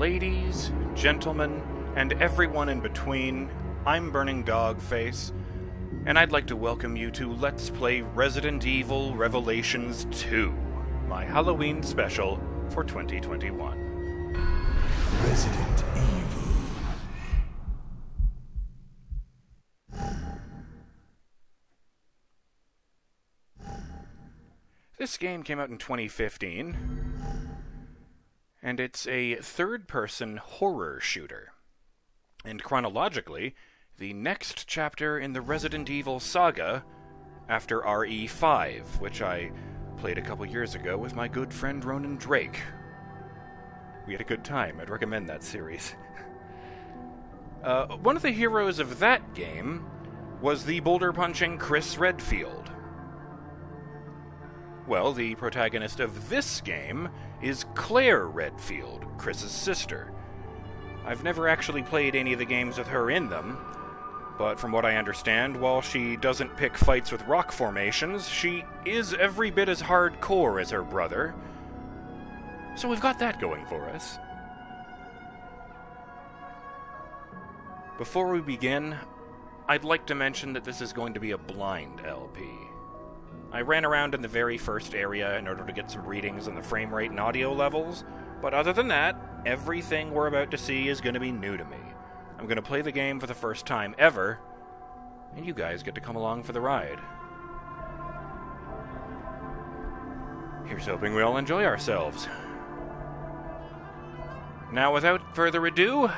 Ladies, gentlemen, and everyone in between, I'm BurningDogFace, and I'd like to welcome you to Let's Play Resident Evil Revelations 2, my Halloween special for 2021. Resident Evil. This game came out in 2015, and it's a third-person horror shooter. And chronologically, the next chapter in the Resident Evil saga after RE5, which I played a couple years ago with my good friend Ronan Drake. We had a good time. I'd recommend that series. One of the heroes of that game was the boulder-punching Claire Redfield. Well, the protagonist of this game is Claire Redfield, Chris's sister. I've never actually played any of the games with her in them, but from what I understand, while she doesn't pick fights with rock formations, she is every bit as hardcore as her brother. So we've got that going for us. Before we begin, I'd like to mention that this is going to be a blind LP. I ran around in the very first area in order to get some readings on the frame rate and audio levels, but other than that, everything we're about to see is going to be new to me. I'm going to play the game for the first time ever, and you guys get to come along for the ride. Here's hoping we all enjoy ourselves. Now, without further ado,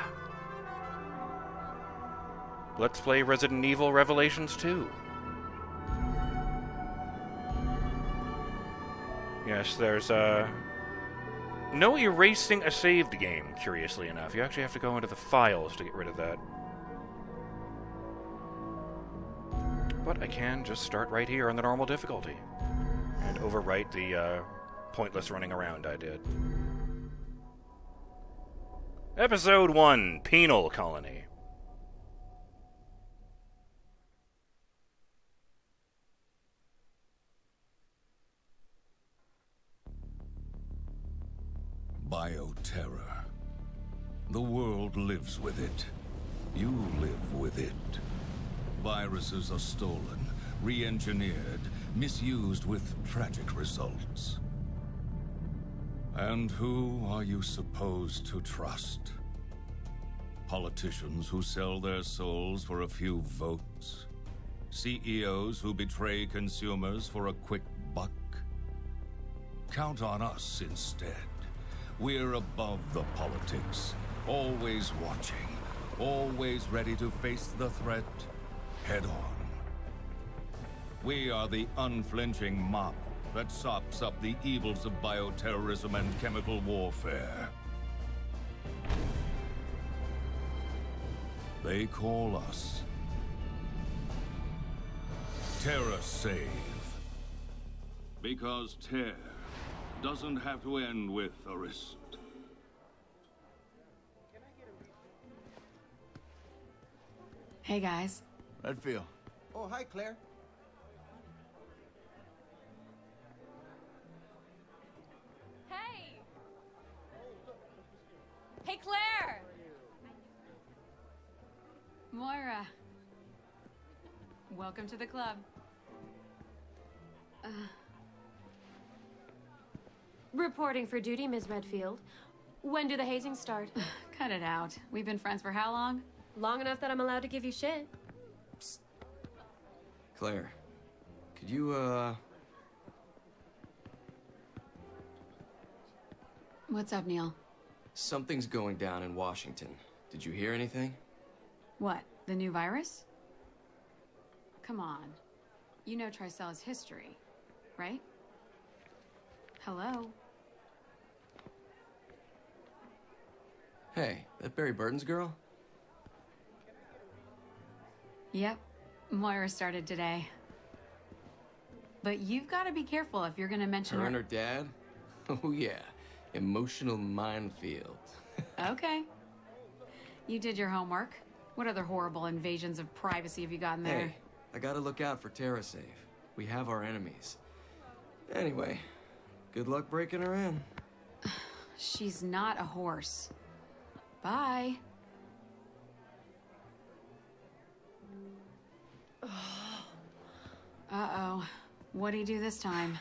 let's play Resident Evil Revelations 2. Yes, there's, no erasing a saved game, curiously enough. You actually have to go into the files to get rid of that. But I can just start right here on the normal difficulty. And overwrite the, pointless running around I did. Episode 1, Penal Colony. Bioterror. The world lives with it. You live with it. Viruses are stolen, re-engineered, misused with tragic results. And who are you supposed to trust? Politicians who sell their souls for a few votes? CEOs who betray consumers for a quick buck? Count on us instead. We're above the politics, always watching, always ready to face the threat head on. We are the unflinching mop that sops up the evils of bioterrorism and chemical warfare. They call us Terra Save. Because Terra doesn't have to end with a wrist. Hey, guys. Redfield. Oh, hi, Claire. Hey! Hey, Claire! Moira. Welcome to the club. Reporting for duty, Ms. Redfield. When do the hazings start? Cut it out. We've been friends for how long? Long enough that I'm allowed to give you shit. Psst. Claire, could you, What's up, Neil? Something's going down in Washington. Did you hear anything? What, the new virus? Come on. You know Tricella's history, right? Hello? Hey, that Barry Burton's girl? Yep. Moira started today. But you've got to be careful if you're going to mention Her and her dad? Oh yeah, emotional minefield. Okay. You did your homework. What other horrible invasions of privacy have you gotten there? Hey, I gotta look out for Terra Save. We have our enemies. Anyway, good luck breaking her in. She's not a horse. Bye. Uh-oh. What'd he do this time?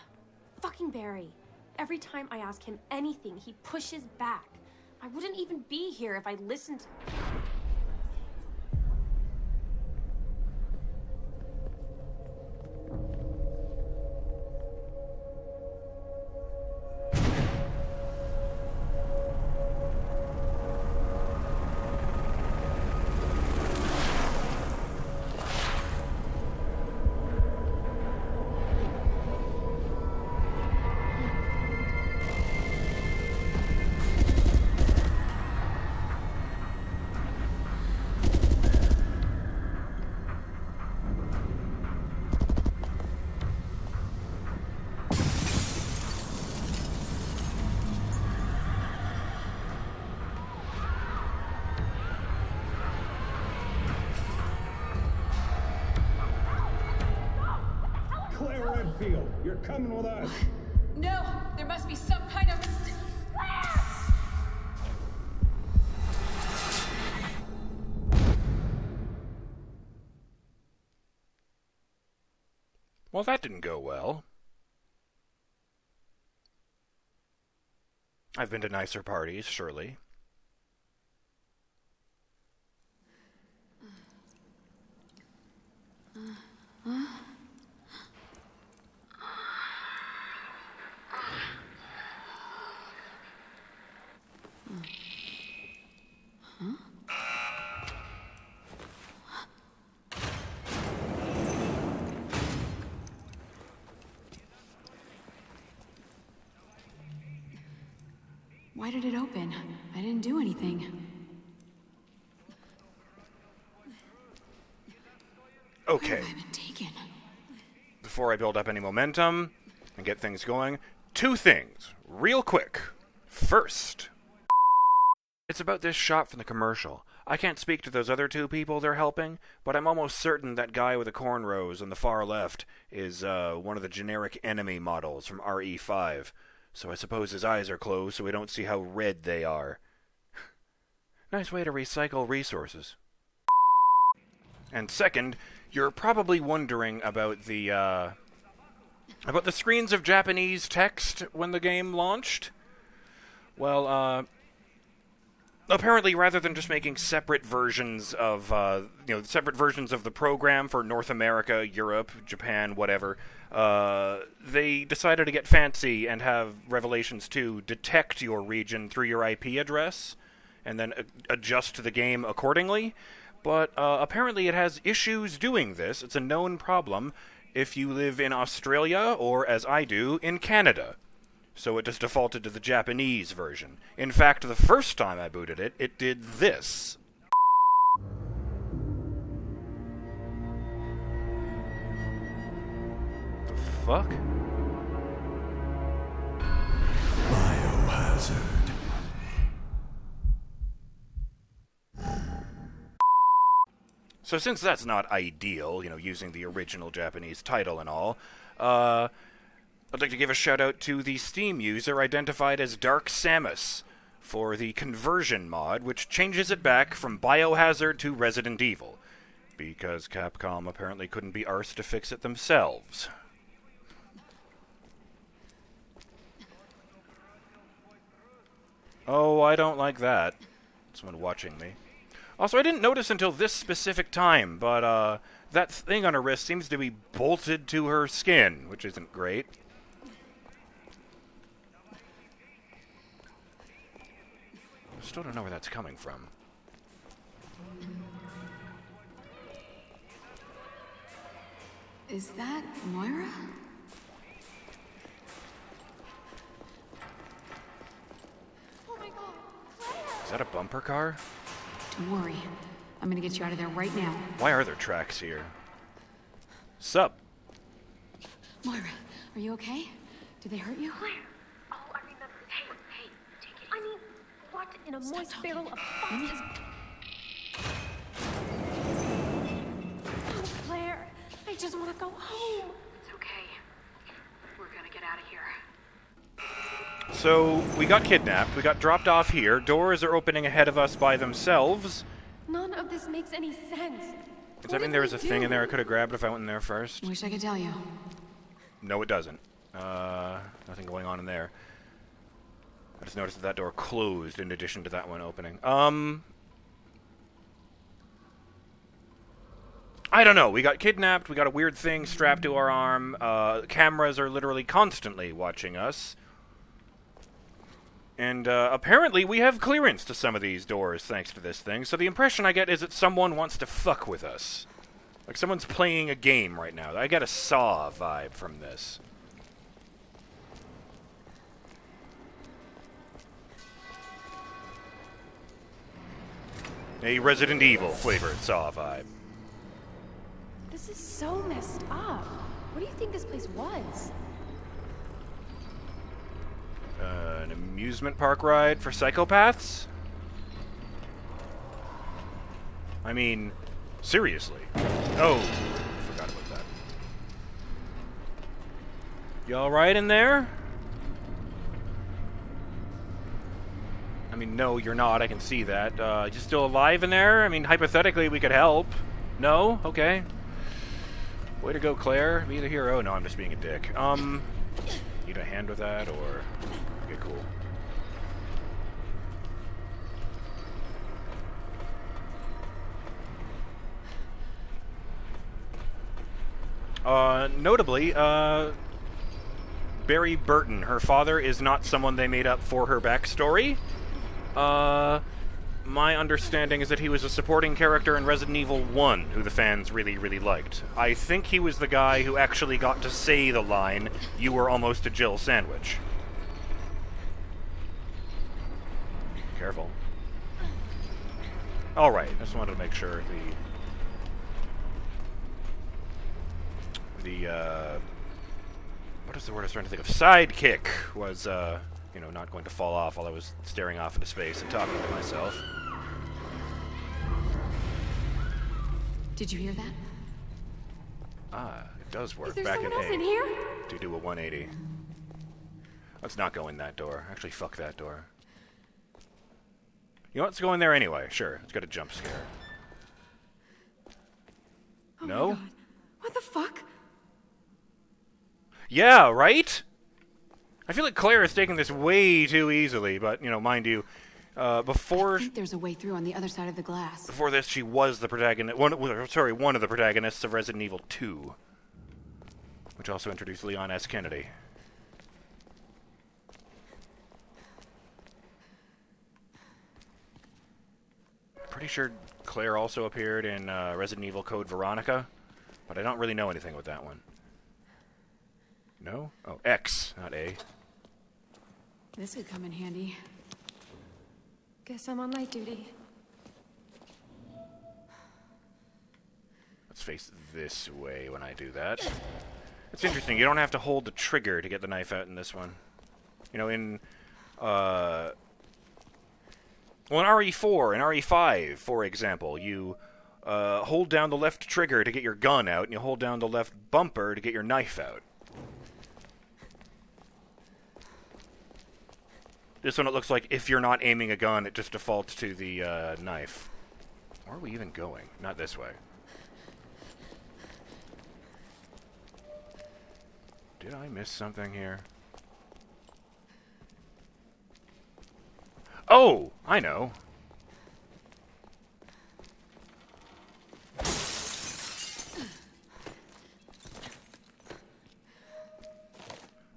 Fucking Barry. Every time I ask him anything, he pushes back. I wouldn't even be here if I listened. Claire Redfield, you're coming with us. No! There must be some kind of... Well, that didn't go well. I've been to nicer parties, surely. Why did it open? I didn't do anything. Okay. Where have I been taken? Before I build up any momentum and get things going, two things, real quick. First, it's about this shot from the commercial. I can't speak to those other two people they're helping, but I'm almost certain that guy with the cornrows on the far left is one of the generic enemy models from RE5. So I suppose his eyes are closed so we don't see how red they are. Nice way to recycle resources. And second, you're probably wondering about the screens of Japanese text when the game launched. Well, apparently rather than just making separate versions of the program for North America, Europe, Japan, whatever, they decided to get fancy and have Revelations 2 detect your region through your IP address and then adjust the game accordingly. But apparently it has issues doing this. It's a known problem if you live in Australia or, as I do, in Canada. So it just defaulted to the Japanese version. In fact, the first time I booted it, it did this. The fuck? Biohazard. So since that's not ideal, using the original Japanese title and all, I'd like to give a shout out to the Steam user identified as Dark Samus for the conversion mod, which changes it back from Biohazard to Resident Evil, because Capcom apparently couldn't be arsed to fix it themselves. Oh, I don't like that. Someone watching me. Also, I didn't notice until this specific time, but that thing on her wrist seems to be bolted to her skin, which isn't great. I still don't know where that's coming from. Is that Moira? Oh my god, Claire! Is that a bumper car? Don't worry. I'm gonna get you out of there right now. Why are there tracks here? Sup? Moira, are you okay? Did they hurt you? Claire! Oh, I remember. Hey, take it easy. I mean, what in a moist talking. barrel of foxes? Oh, Claire, I just want to go home. It's okay. We're gonna get out of here. So, we got kidnapped, we got dropped off here, doors are opening ahead of us by themselves. None of this makes any sense. Does that mean there was a thing in there I could have grabbed if I went in there first? Wish I could tell you. No, it doesn't. Nothing going on in there. I just noticed that door closed in addition to that one opening. I don't know. We got kidnapped, we got a weird thing strapped to our arm, cameras are literally constantly watching us. And, apparently we have clearance to some of these doors thanks to this thing, so the impression I get is that someone wants to fuck with us. Like someone's playing a game right now. I get a Saw vibe from this. A Resident Evil flavored Saw vibe. This is so messed up. What do you think this place was? An amusement park ride for psychopaths? I mean, seriously. Oh, I forgot about that. You alright in there? I mean, no, you're not. I can see that. You still alive in there? I mean, hypothetically, we could help. No? Okay. Way to go, Claire. Be the hero. No, I'm just being a dick. Need a hand with that, or... Okay, cool. Notably, Barry Burton, her father, is not someone they made up for her backstory. My understanding is that he was a supporting character in Resident Evil 1, who the fans really, really liked. I think he was the guy who actually got to say the line, "You were almost a Jill sandwich." Careful. Alright, I just wanted to make sure what is the word I was trying to think of? Sidekick was, you know, not going to fall off while I was staring off into space and talking to myself. Did you hear that? Ah, it does work. Is there Back someone in else A in here? to do a 180. Let's not go in that door. Actually, fuck that door. You know what? Let's go in there anyway. Sure, it's got a jump scare. Oh No? my God. What the fuck? Yeah, right? I feel like Claire is taking this way too easily, but, you know, mind you, before... I think there's a way through on the other side of the glass. Before this, she was the protagonist... one of the protagonists of Resident Evil 2. Which also introduced Leon S. Kennedy. Pretty sure Claire also appeared in Resident Evil Code Veronica, but I don't really know anything with that one. No? Oh, X, not A. This could come in handy. Guess I'm on night duty. Let's face this way when I do that. It's interesting, you don't have to hold the trigger to get the knife out in this one. You know, in, well, in RE4 and RE5, for example, you hold down the left trigger to get your gun out, and you hold down the left bumper to get your knife out. This one, it looks like if you're not aiming a gun, it just defaults to the knife. Where are we even going? Not this way. Did I miss something here? Oh! I know.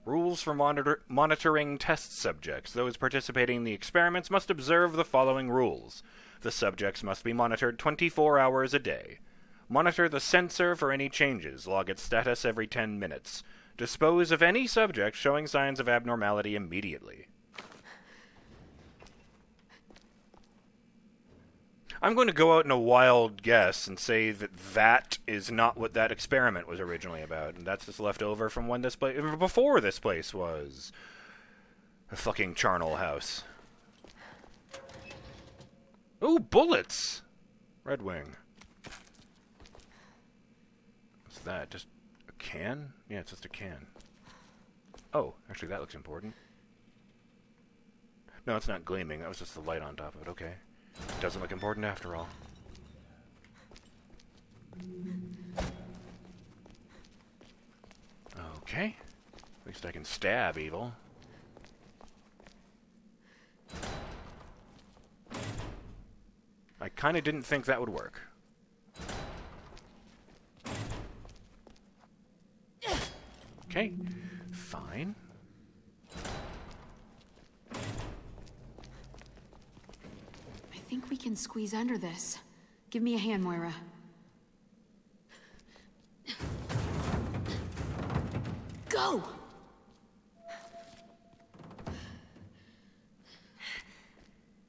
Rules for monitoring test subjects. Those participating in the experiments must observe the following rules. The subjects must be monitored 24 hours a day. Monitor the sensor for any changes. Log its status every 10 minutes. Dispose of any subject showing signs of abnormality immediately. I'm going to go out in a wild guess and say that that is not what that experiment was originally about, and that's just left over from when this place, before this place was a fucking charnel house. Ooh, bullets! Red Wing. What's that? Just a can? Yeah, it's just a can. Oh, actually that looks important. No, it's not gleaming. That was just the light on top of it. Okay. Doesn't look important after all. Okay. At least I can stab evil. I kind of didn't think that would work. Okay. Fine. I think we can squeeze under this. Give me a hand, Moira. Go!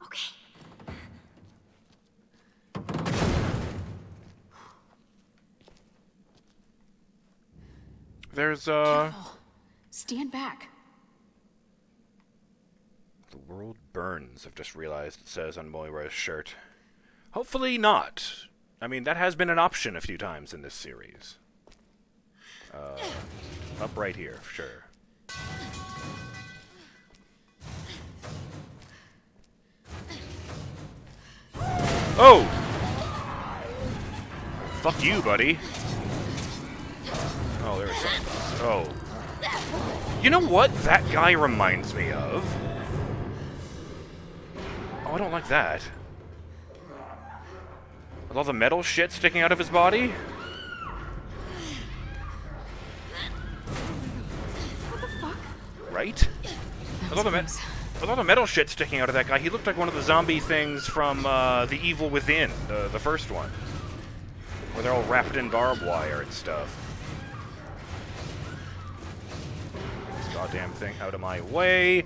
Okay. There's, Careful. Stand back. The world burns, I've just realized it says on Moira's shirt. Hopefully not. I mean, that has been an option a few times in this series. Up right here, sure. Oh! Fuck you, buddy. Oh, there's something. Oh. You know what that guy reminds me of? Oh, I don't like that. With all the metal shit sticking out of his body? What the fuck? Right? With all the metal shit sticking out of that guy, he looked like one of the zombie things from The Evil Within, the first one. Where they're all wrapped in barbed wire and stuff. This goddamn thing out of my way.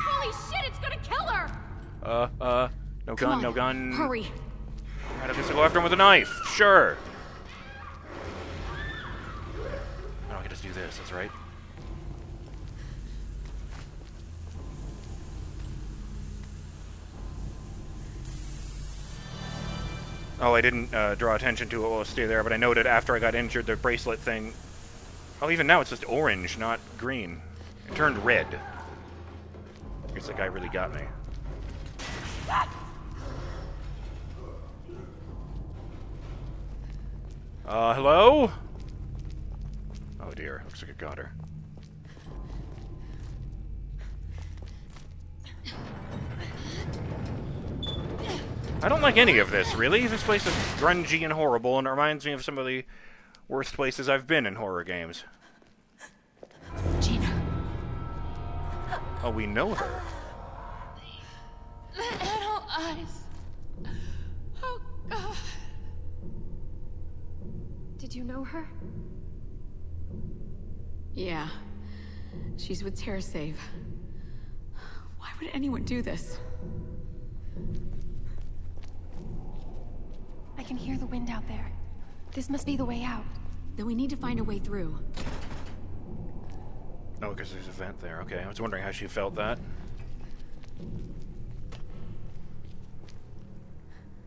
Holy shit, it's gonna kill her! No Come gun, on, no gun. Hurry. Right, I guess I'll go after him with a knife. Sure. Oh, I can just do this, that's right. Oh, I didn't draw attention to it while I stay there, but I noted after I got injured, the bracelet thing... Oh, even now it's just orange, not green. It turned red. I guess that guy really got me. Hello? Oh dear, looks like it got her. I don't like any of this, really. This place is grungy and horrible, and it reminds me of some of the worst places I've been in horror games. Gina. Oh, we know her. Little eyes. Oh, God. Did you know her? Yeah. She's with Terra Save. Why would anyone do this? I can hear the wind out there. This must be the way out. Then we need to find a way through. Oh, because there's a vent there. Okay, I was wondering how she felt that.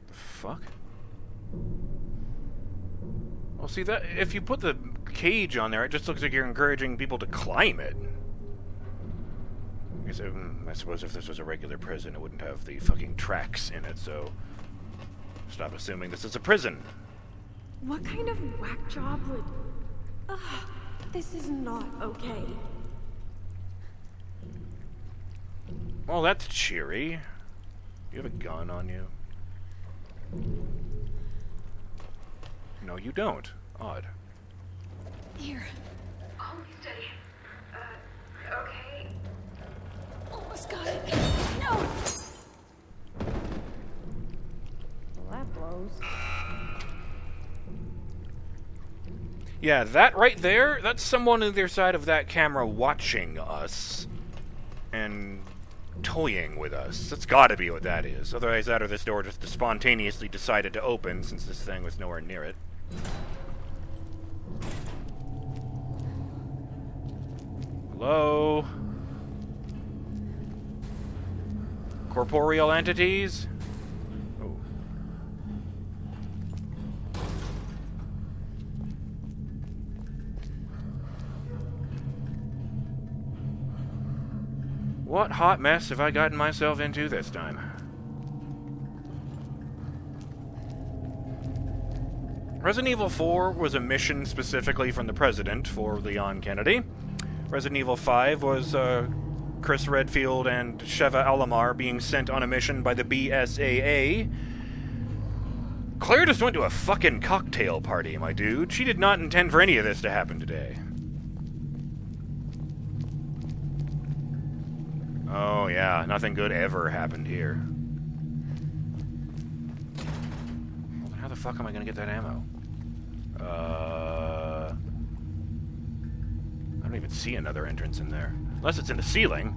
The fuck? Well, see, that if you put the cage on there, it just looks like you're encouraging people to climb it. I suppose if this was a regular prison, it wouldn't have the fucking tracks in it, so... Stop assuming this is a prison. What kind of whack job would... Ugh, this is not okay. Well, that's cheery. You have a gun on you? No, you don't. Odd. Here. Hold steady. Okay. Almost got it. No! Well, that blows. Yeah, that right there, that's someone on the other side of that camera watching us and toying with us. That's gotta be what that is. Otherwise, that or this door just spontaneously decided to open since this thing was nowhere near it. Hello? Corporeal entities? Oh. What hot mess have I gotten myself into this time? Resident Evil 4 was a mission specifically from the President for Leon Kennedy. Resident Evil 5 was Chris Redfield and Sheva Alomar being sent on a mission by the BSAA. Claire just went to a fucking cocktail party, my dude. She did not intend for any of this to happen today. Oh yeah, nothing good ever happened here. Well, then how the fuck am I gonna get that ammo? I don't even see another entrance in there. Unless it's in the ceiling.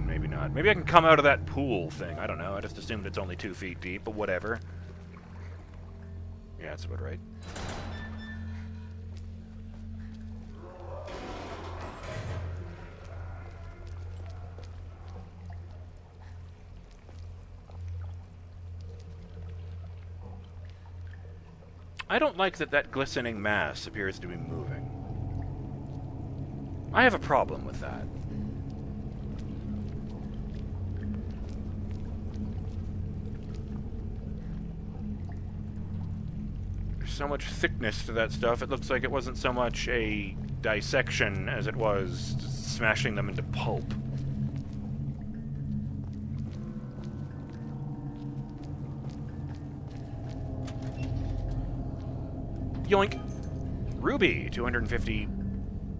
Maybe not. Maybe I can come out of that pool thing. I don't know. I just assumed it's only 2 feet deep, but whatever. Yeah, that's about right. I don't like that glistening mass appears to be moving. I have a problem with that. There's so much thickness to that stuff, it looks like it wasn't so much a dissection as it was smashing them into pulp. Yoink! Ruby, 250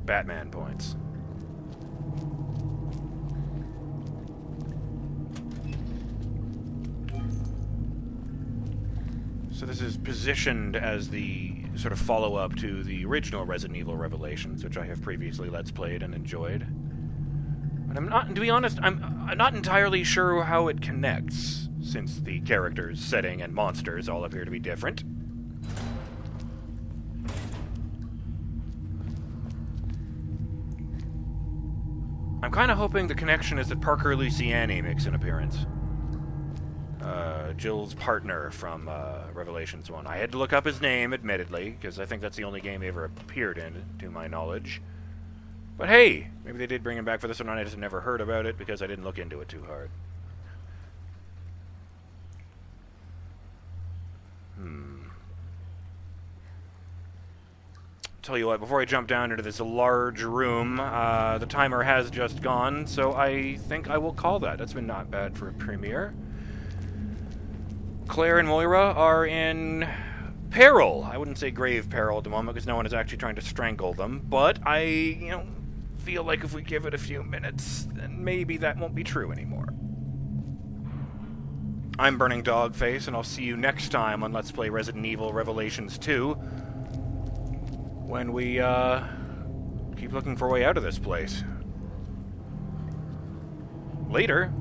Batman points. So this is positioned as the sort of follow-up to the original Resident Evil Revelations, which I have previously Let's Played and enjoyed. But I'm not, to be honest, I'm not entirely sure how it connects, since the characters, setting, and monsters all appear to be different. I'm kind of hoping the connection is that Parker Luciani makes an appearance. Jill's partner from Revelations 1. I had to look up his name, admittedly, because I think that's the only game he ever appeared in, to my knowledge. But hey, maybe they did bring him back for this one, and I just never heard about it because I didn't look into it too hard. Tell you what, before I jump down into this large room, the timer has just gone, so I think I will call that. That's been not bad for a premiere. Claire and Moira are in peril. I wouldn't say grave peril at the moment, because no one is actually trying to strangle them, but I, feel like if we give it a few minutes, then maybe that won't be true anymore. I'm BurningDogFace, and I'll see you next time on Let's Play Resident Evil Revelations 2, when we, keep looking for a way out of this place. Later.